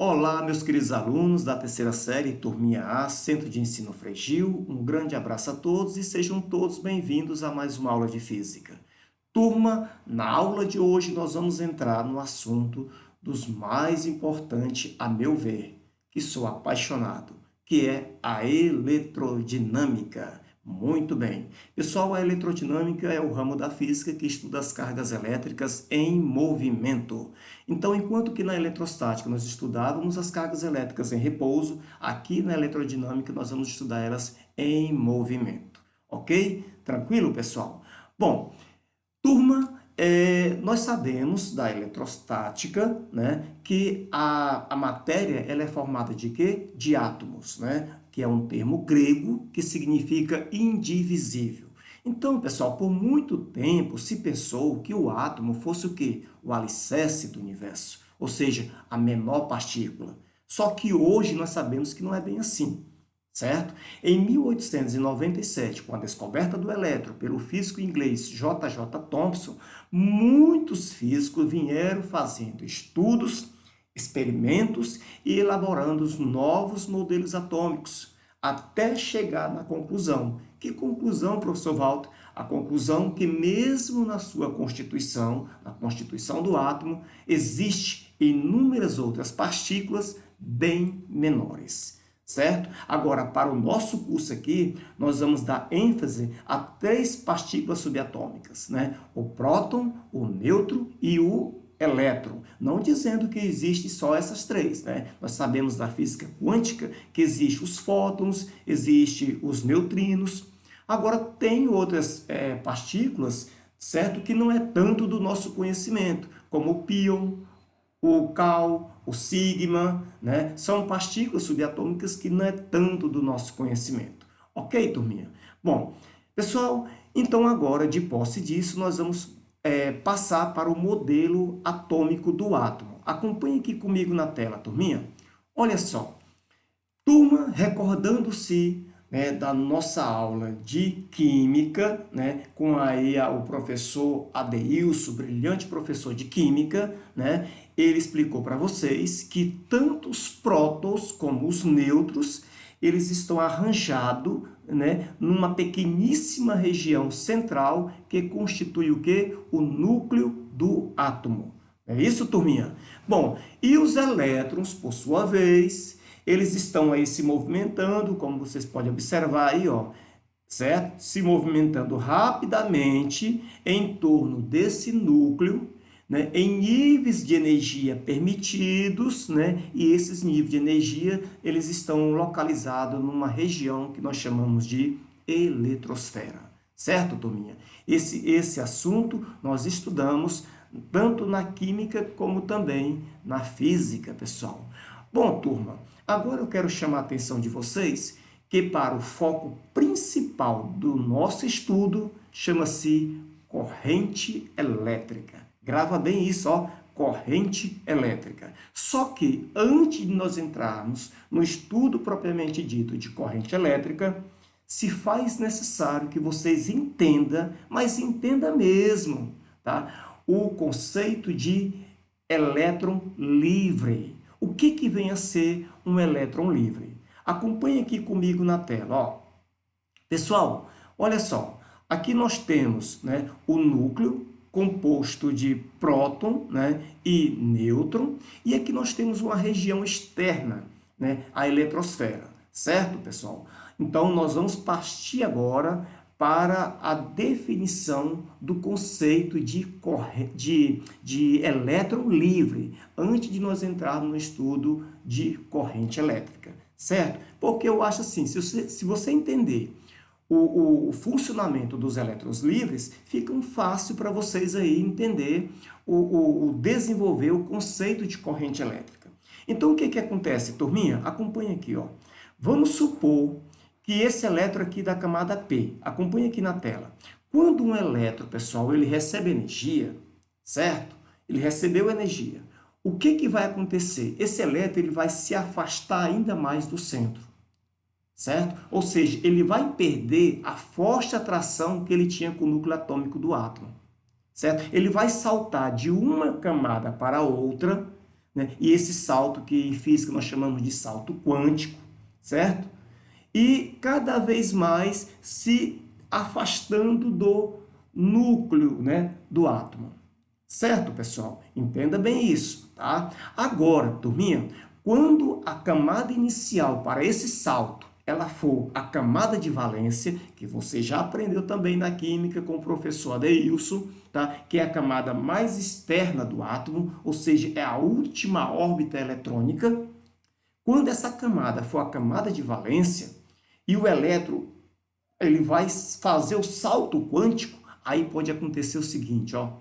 Olá, meus queridos alunos da terceira série, turminha A, Centro de Ensino Frei Gil. Um grande abraço a todos e sejam todos bem-vindos a mais uma aula de Física. Turma, na aula de hoje nós vamos entrar no assunto dos mais importantes, a meu ver, que sou apaixonado, que é a eletrodinâmica. Muito bem. Pessoal, a eletrodinâmica é o ramo da física que estuda as cargas elétricas em movimento. Então, enquanto que na eletrostática nós estudávamos as cargas elétricas em repouso, aqui na eletrodinâmica nós vamos estudar elas em movimento. Ok? Tranquilo, pessoal? Bom, turma, nós sabemos da eletrostática, né, que a matéria ela é formada de quê? De átomos, né? Que é um termo grego que significa indivisível. Então, pessoal, por muito tempo se pensou que o átomo fosse o quê? O alicerce do universo, ou seja, a menor partícula. Só que hoje nós sabemos que não é bem assim, certo? Em 1897, com a descoberta do elétron pelo físico inglês J.J. Thomson, muitos físicos vieram fazendo estudos, experimentos e elaborando os novos modelos atômicos, até chegar na conclusão. Que conclusão, professor Walter? A conclusão que mesmo na sua constituição, na constituição do átomo, existe inúmeras outras partículas bem menores. Certo? Agora, para o nosso curso aqui, nós vamos dar ênfase a 3 partículas subatômicas, né? O próton, o nêutron e o elétron, não dizendo que existe só essas 3, né? Nós sabemos da física quântica que existe os fótons, existe os neutrinos. Agora, tem outras partículas, certo? Que não é tanto do nosso conhecimento, como o pion, o cal, o sigma, né? São partículas subatômicas que não é tanto do nosso conhecimento. Ok, turminha? Bom, pessoal, então agora, de posse disso, nós vamos passar para o modelo atômico do átomo. Acompanhe aqui comigo na tela, turminha. Olha só. Turma, recordando-se, né, da nossa aula de Química, né, com aí o professor Adeilson, brilhante professor de Química, né, ele explicou para vocês que tanto os prótons como os nêutrons, eles estão arranjados, né, numa pequeníssima região central que constitui o quê? O núcleo do átomo. É isso, turminha? Bom, e os elétrons, por sua vez, eles estão aí se movimentando, como vocês podem observar aí, ó, certo? Se movimentando rapidamente em torno desse núcleo, né, em níveis de energia permitidos, né, e esses níveis de energia, eles estão localizados numa região que nós chamamos de eletrosfera. Certo, turminha? Esse assunto nós estudamos tanto na química como também na física, pessoal. Bom, turma, agora eu quero chamar a atenção de vocês que para o foco principal do nosso estudo chama-se corrente elétrica. Grava bem isso, ó, corrente elétrica. Só que antes de nós entrarmos no estudo propriamente dito de corrente elétrica, se faz necessário que vocês entendam, mas entenda mesmo, tá? O conceito de elétron livre. O que vem a ser um elétron livre? Acompanhe aqui comigo na tela. Ó. Pessoal, olha só. Aqui nós temos, né, o núcleo composto de próton, né, e nêutron. E aqui nós temos uma região externa, né, a eletrosfera. Certo, pessoal? Então, nós vamos partir agora para a definição do conceito de elétron livre, antes de nós entrarmos no estudo de corrente elétrica, certo? Porque eu acho assim, se você entender o funcionamento dos elétrons livres, fica fácil para vocês aí entender desenvolver o conceito de corrente elétrica. Então, o que acontece, turminha? Acompanhe aqui, ó. Vamos supor que esse elétron aqui da camada P, acompanhe aqui na tela. Quando um elétron, pessoal, ele recebe energia, certo? Ele recebeu energia. O que vai acontecer? Esse elétron ele vai se afastar ainda mais do centro, certo? Ou seja, ele vai perder a forte atração que ele tinha com o núcleo atômico do átomo, certo? Ele vai saltar de uma camada para outra, né? E esse salto que em física nós chamamos de salto quântico, certo? E cada vez mais se afastando do núcleo, né, do átomo. Certo, pessoal? Entenda bem isso, tá? Agora, turminha, quando a camada inicial para esse salto ela for a camada de valência, que você já aprendeu também na química com o professor Adeilson, tá? Que é a camada mais externa do átomo, ou seja, é a última órbita eletrônica. Quando essa camada for a camada de valência e o elétron ele vai fazer o salto quântico, aí pode acontecer o seguinte, ó.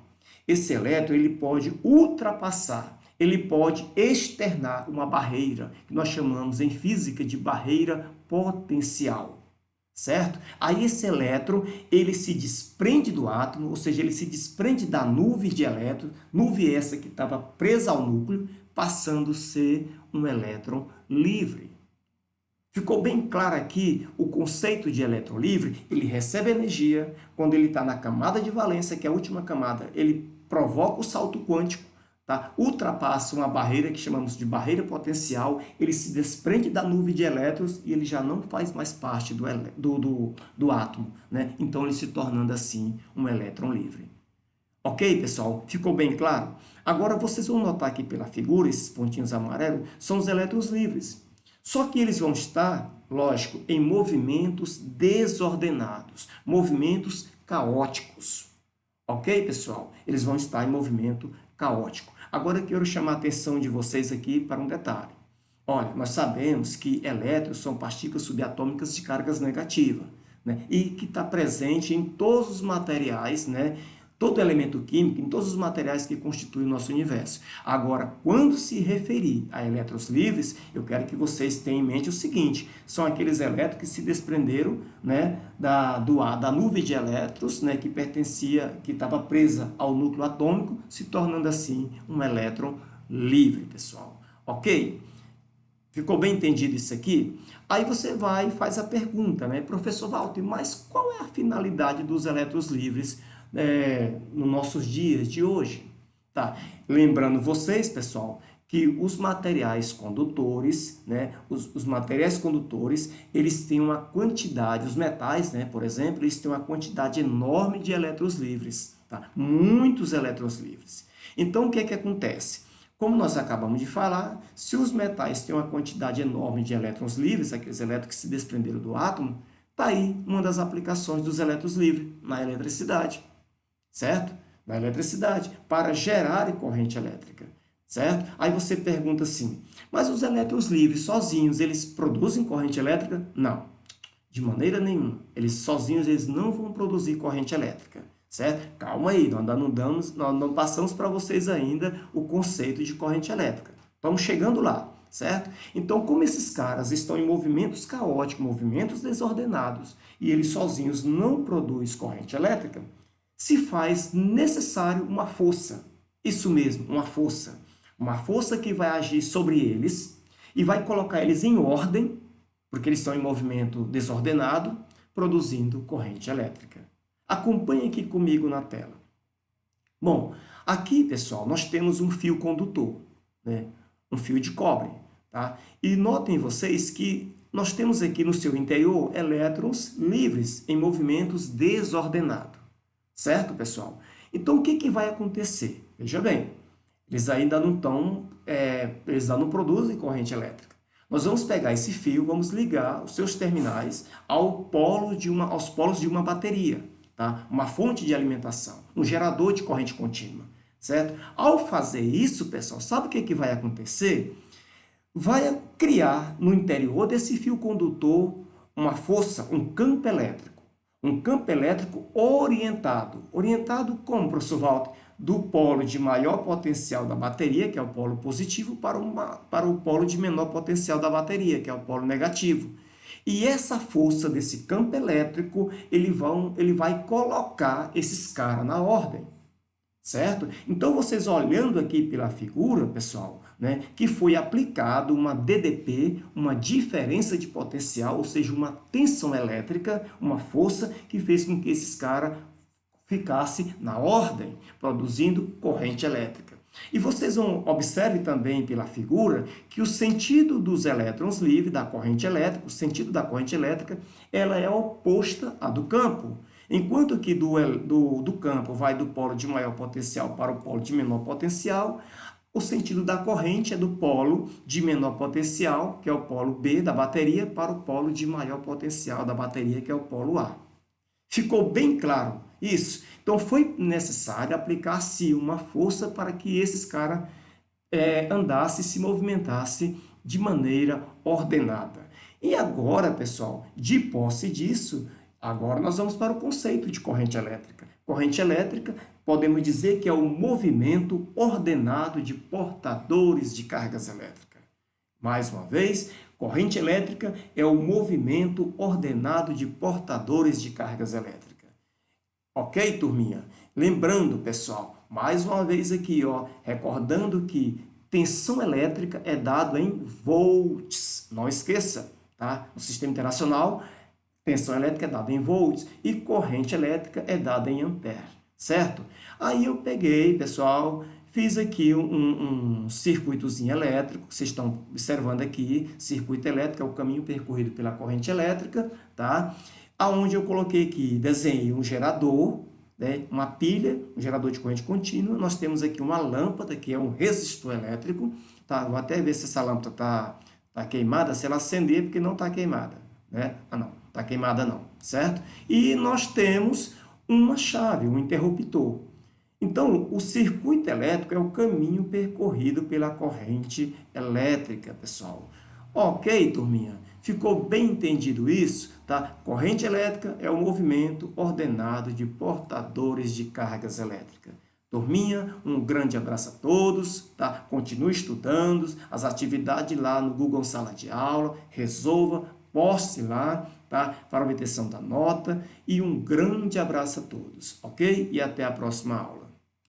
Esse elétron ele pode ultrapassar, ele pode externar uma barreira, que nós chamamos em física de barreira potencial, certo? Aí esse elétron, ele se desprende do átomo, ou seja, ele se desprende da nuvem de elétrons, nuvem essa que estava presa ao núcleo, passando a ser um elétron livre. Ficou bem claro aqui o conceito de elétron livre? Ele recebe energia, quando ele está na camada de valência, que é a última camada, ele provoca o salto quântico, tá? Ultrapassa uma barreira que chamamos de barreira potencial, ele se desprende da nuvem de elétrons e ele já não faz mais parte do átomo, né? Então ele se tornando assim um elétron livre. Ok, pessoal? Ficou bem claro? Agora vocês vão notar aqui pela figura, esses pontinhos amarelos, são os elétrons livres. Só que eles vão estar, lógico, em movimentos desordenados, movimentos caóticos. Ok, pessoal? Eles vão estar em movimento caótico. Agora eu quero chamar a atenção de vocês aqui para um detalhe. Olha, nós sabemos que elétrons são partículas subatômicas de cargas negativas, né? E que está presente em todos os materiais, né? Todo elemento químico, em todos os materiais que constituem o nosso universo. Agora, quando se referir a elétrons livres, eu quero que vocês tenham em mente o seguinte, são aqueles elétrons que se desprenderam, né, da nuvem de elétrons, né, que estava presa ao núcleo atômico, se tornando assim um elétron livre, pessoal. Ok? Ficou bem entendido isso aqui? Aí você vai e faz a pergunta, né? Professor Walter, mas qual é a finalidade dos elétrons livres nos nossos dias de hoje? Tá? Lembrando vocês, pessoal, que os materiais condutores, né? Os materiais condutores, eles têm uma quantidade, os metais, né? Por exemplo, eles têm uma quantidade enorme de elétrons livres, tá? Muitos elétrons livres. Então, o que é que acontece? Como nós acabamos de falar, se os metais têm uma quantidade enorme de elétrons livres, aqueles elétrons que se desprenderam do átomo, está aí uma das aplicações dos elétrons livres na eletricidade, certo? Na eletricidade, para gerar corrente elétrica, certo? Aí você pergunta assim, mas os elétrons livres sozinhos, eles produzem corrente elétrica? Não, de maneira nenhuma. Eles sozinhos eles não vão produzir corrente elétrica. Certo? Calma aí, nós não passamos para vocês ainda o conceito de corrente elétrica. Estamos chegando lá, certo? Então, como esses caras estão em movimentos caóticos, movimentos desordenados, e eles sozinhos não produzem corrente elétrica, se faz necessário uma força. Isso mesmo, uma força. Uma força que vai agir sobre eles e vai colocar eles em ordem, porque eles estão em movimento desordenado, produzindo corrente elétrica. Acompanhe aqui comigo na tela. Bom, aqui, pessoal, nós temos um fio condutor, né? Um fio de cobre, tá? E notem vocês que nós temos aqui no seu interior elétrons livres em movimentos desordenados, certo, pessoal? Então, o que vai acontecer? Veja bem, eles ainda não estão, eles ainda não produzem corrente elétrica. Nós vamos pegar esse fio, vamos ligar os seus terminais aos polos de uma bateria. Tá? Uma fonte de alimentação, um gerador de corrente contínua, certo? Ao fazer isso, pessoal, sabe o que vai acontecer? Vai criar no interior desse fio condutor uma força, um campo elétrico orientado. Orientado como, professor Walter? Do polo de maior potencial da bateria, que é o polo positivo, para o polo de menor potencial da bateria, que é o polo negativo. E essa força desse campo elétrico, ele vai colocar esses caras na ordem, certo? Então, vocês olhando aqui pela figura, pessoal, né, que foi aplicado uma DDP, uma diferença de potencial, ou seja, uma tensão elétrica, uma força que fez com que esses caras ficassem na ordem, produzindo corrente elétrica. E vocês vão observe também pela figura que o sentido dos elétrons livres da corrente elétrica, o sentido da corrente elétrica, ela é oposta à do campo. Enquanto que do campo vai do polo de maior potencial para o polo de menor potencial, o sentido da corrente é do polo de menor potencial, que é o polo B da bateria, para o polo de maior potencial da bateria, que é o polo A. Ficou bem claro isso? Então, foi necessário aplicar-se uma força para que esses caras andassem, se movimentassem de maneira ordenada. E agora, pessoal, de posse disso, agora nós vamos para o conceito de corrente elétrica. Corrente elétrica, podemos dizer que é o movimento ordenado de portadores de cargas elétricas. Mais uma vez, corrente elétrica é o movimento ordenado de portadores de cargas elétricas. Ok, turminha? Lembrando, pessoal, mais uma vez aqui, ó, recordando que tensão elétrica é dado em volts. Não esqueça, tá? No sistema internacional, tensão elétrica é dada em volts e corrente elétrica é dada em ampere, certo? Aí eu peguei, pessoal, fiz aqui um circuitozinho elétrico, que vocês estão observando aqui, circuito elétrico é o caminho percorrido pela corrente elétrica, tá? Aonde eu coloquei aqui, desenhei um gerador, né, uma pilha, um gerador de corrente contínua, nós temos aqui uma lâmpada, que é um resistor elétrico, tá? Vou até ver se essa lâmpada tá queimada, se ela acender, porque não está queimada, né? Ah, não, está queimada não, certo? E nós temos uma chave, um interruptor. Então, o circuito elétrico é o caminho percorrido pela corrente elétrica, pessoal. Ok, turminha? Ficou bem entendido isso? Tá? Corrente elétrica é o movimento ordenado de portadores de cargas elétricas. Turminha, um grande abraço a todos, tá? Continue estudando as atividades lá no Google Sala de Aula, resolva, poste lá, tá? Para obtenção da nota e um grande abraço a todos, ok? E até a próxima aula.